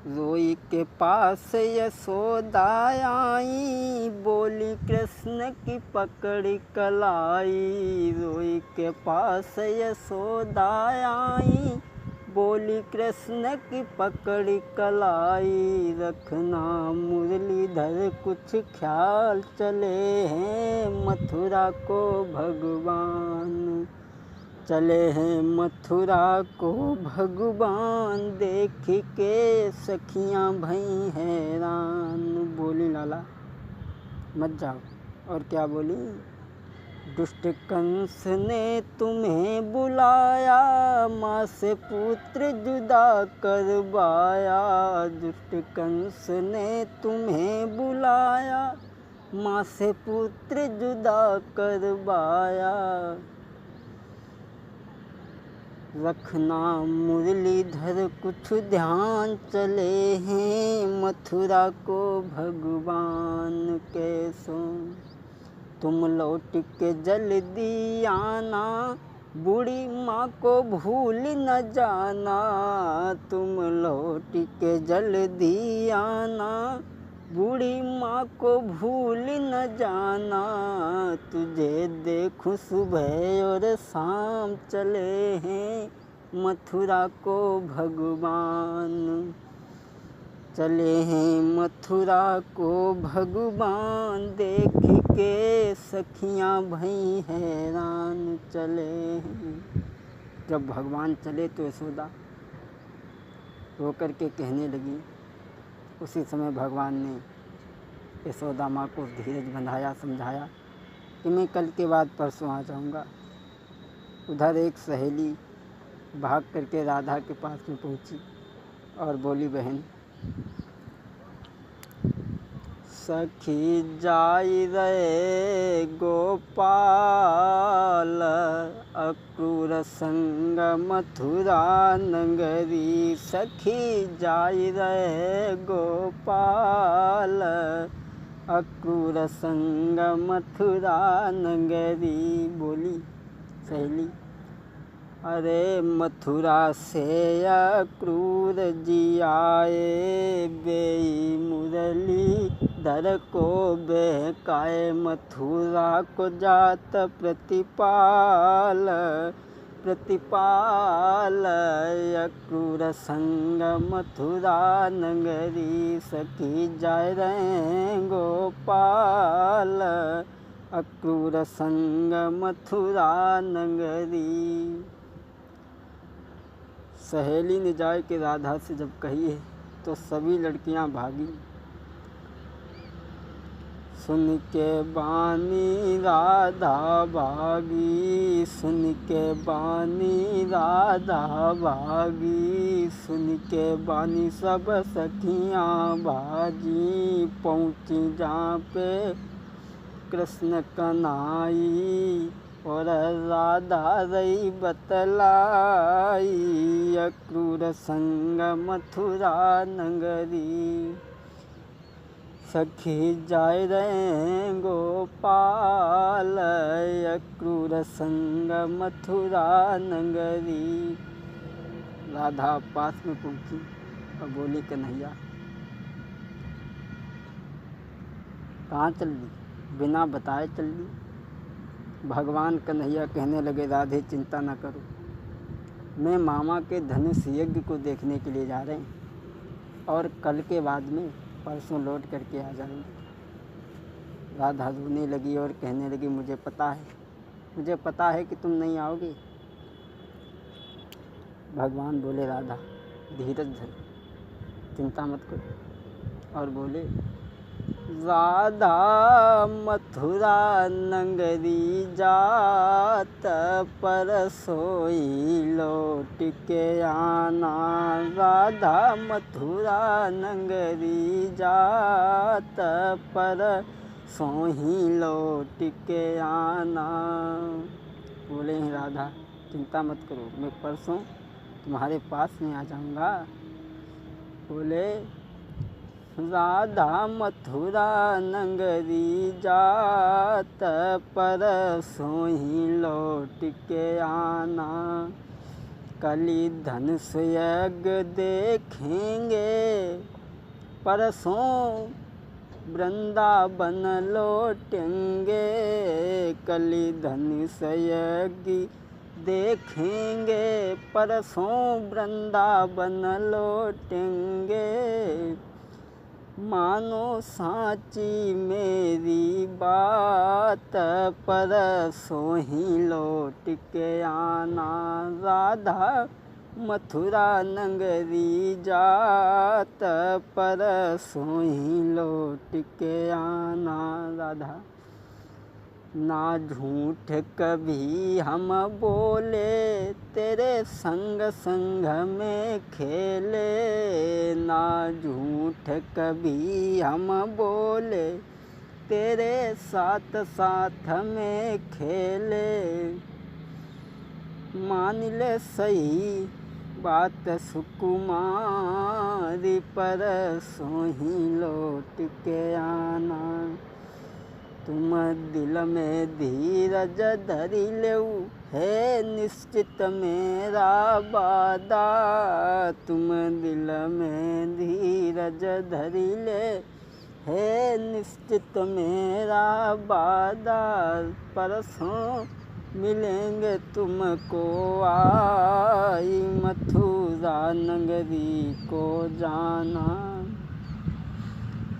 रोई के पास यशोदा आई, बोली कृष्ण की पकड़ी कलाई। रोई के पास यशोदा आई, बोली कृष्ण की पकड़ी कलाई। रखना मुरलीधर कुछ ख्याल, चले हैं मथुरा को भगवान। चले हैं मथुरा को भगवान, देख के सखियां भई हैरान। बोली लाला मत जाओ। और क्या बोली? दुष्ट कंस ने तुम्हें बुलाया, माँ से पुत्र जुदा करवाया। दुष्ट कंस ने तुम्हें बुलाया, माँ से पुत्र जुदा करवाया। रखना मुरलीधर कुछ ध्यान, चले हैं मथुरा को भगवान के सो। तुम लौट के जल्दी आना, बूढ़ी माँ को भूल न जाना। तुम लौट के जल्दी आना, बूढ़ी माँ को भूल न जाना। तुझे देखूं सुबह और शाम, चले हैं मथुरा को भगवान। चले हैं मथुरा को भगवान, देख के सखियां भई हैरान। चले हैं। जब भगवान चले तो यशोदा रो कर के कहने लगी। उसी समय भगवान ने यशोदा माँ को धीरज बंधाया, समझाया कि मैं कल के बाद परसों आ जाऊँगा। उधर एक सहेली भाग करके राधा के पास में पहुँची और बोली, बहन सखी जाई रे गोपाल, अक्रूर संग मथुरा नगरी। सखी जाई रे गोपाल, अक्रूर संग मथुरा नगरी। बोली सहेली, अरे मथुरा से अक्रूर जी आए, बेई मुरली धर को बहकाए। मथुरा को जात प्रतिपाल, प्रतिपाल, अक्रूर संग मथुरा नगरी। सखी जाय रहे गोपाल, अक्रूर संग मथुरा नगरी। सहेली ने जाए कि राधा से जब कही है तो सभी लड़कियां भागी। सुन के बानी राधा भागी, सुन के बानी राधा भागी। सुन के बानी सब सखियां भागी, पहुँची जहाँ पे कृष्ण कन्हई, और राधा रही बतलाई। अक्रूर संग मथुरा नगरी। सखी जाय रहे गोपाल, अक्रूर संग मथुरा नगरी। राधा पास में पहुंची और बोली, कन्हैया कहाँ चल दी? बिना बताए चल दी। भगवान कन्हैया कहने लगे, राधे चिंता न करो, मैं मामा के धनुष यज्ञ को देखने के लिए जा रहे हैं और कल के बाद में परसों लौट करके आ जाऊंगी। राधा रोने लगी और कहने लगी, मुझे पता है कि तुम नहीं आओगे। भगवान बोले, राधा धीरज धर, चिंता मत करो। और बोले, राधा मथुरा नगरी जात, परसोई लौट के आना। राधा मथुरा नगरी जात, परसों ही लौट के आना। बोले, राधा चिंता मत करो, मैं परसों तुम्हारे पास में आ जाऊंगा। बोले, राधा मथुरा नगरी जात, परसों ही लौट के आना। कली धनुष यज्ञ देखेंगे, परसों वृंदावन लौटेंगे। कली धनुष यज्ञ देखेंगे, परसों वृंदावन लौटेंगे। मानो साची मेरी बात, परसों ही लौट के आना। राधा मथुरा नगरी जात, परसों ही लौट के आना। राधा ना झूठ कभी हम बोले, तेरे संग संग में खेले। ना झूठ कभी हम बोले, तेरे साथ साथ में खेले। मान ले सही बात सुकुमारी, परसों ही लौट के आना। तुम दिल में धीरज धरि लेऊ, है निश्चित मेरा वादा। तुम दिल में धीरज धरि ले, है निश्चित मेरा वादा। परसों मिलेंगे तुमको आई, मथुरा नगरी को जाना।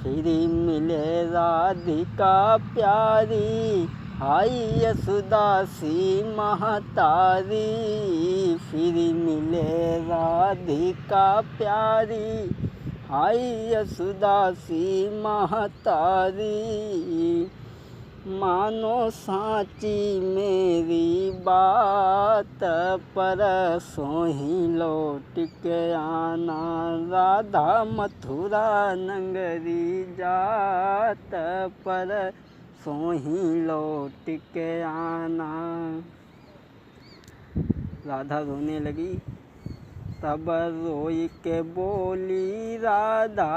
फिर मिले राधिका प्यारी, हाय यशोदा सी महतारी। फिर मिले राधिका प्यारी, हाय यशोदा सी महतारी। मानो साची मेरी बात, परसों ही लौट के आना। राधा मथुरा नगरी जात, परसों ही लौट के आना। राधा रोने लगी, तब रोई के बोली राधा,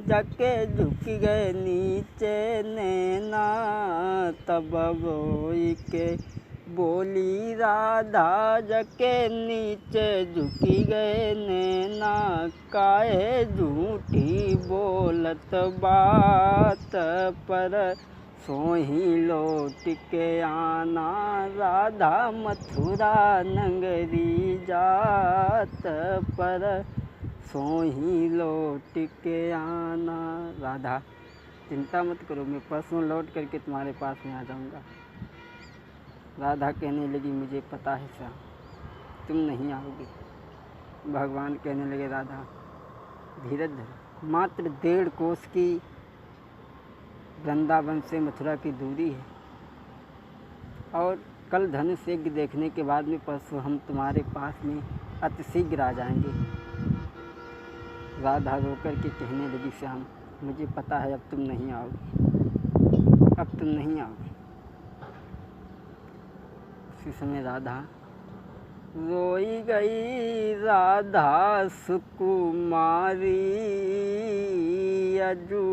जाके झुक गए नीचे नैना। तब रोई के बोली राधा, जाके नीचे झुकी गए नैना। काहे झूठी बोलत बात, परसों ही लौट के आना। राधा मथुरा नगरी जात, परसों ही लौट के आना। राधा चिंता मत करो, मैं परसों लौट करके तुम्हारे पास में आ जाऊंगा। राधा कहने लगी, मुझे पता है श्याम, तुम नहीं आओगे। भगवान कहने लगे, राधा धीरज धरो, मात्र 1.5 कोस की वृंदावन से मथुरा की दूरी है, और कल धनुष यज्ञ देखने के बाद में परसों हम तुम्हारे पास में अतिशीघ्र आ जाएंगे। राधा रोकर के कहने लगी, श्याम मुझे पता है अब तुम नहीं आओगे, अब तुम नहीं आओगे। उसी समय राधा रोई गई, राधा सुकुमारी। अजू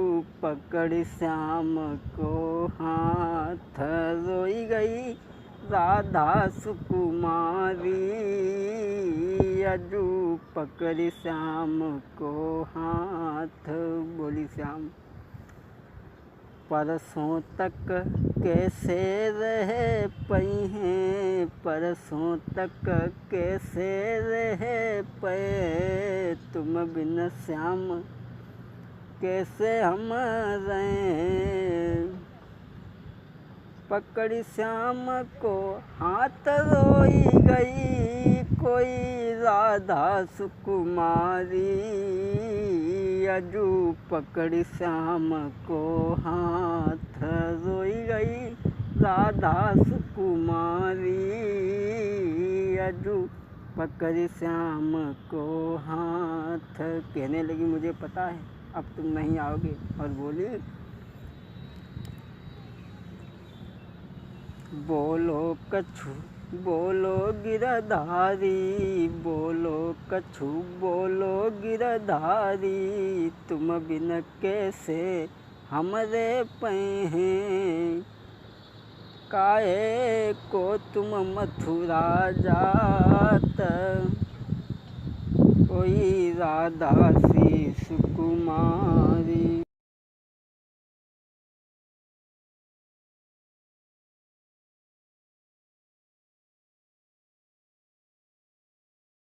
पकड़ श्याम को हाथ, रोई गई राधा सुकुमारी। अजू पकड़ श्याम को हाथ, बोली श्याम परसों तक कैसे रह पई हैं, परसों तक कैसे रह पे। तुम बिन श्याम कैसे हम रहें। पकड़ श्याम को हाथ रोई गई कोई राधा सुकुमारी। अजू पकड़ श्याम को हाथ रोई गई राधा सुकुमारी। अजू पकड़ श्याम को हाथ, कहने लगी मुझे पता है अब तुम नहीं आओगे। और बोली बोलो कछु बोलो गिरधारी, बोलो कछु बोलो गिरधारी। तुम बिन कैसे हमरे पे हैं, काहे को तुम मथुरा जात। कोई राधा सी सुकुमारी।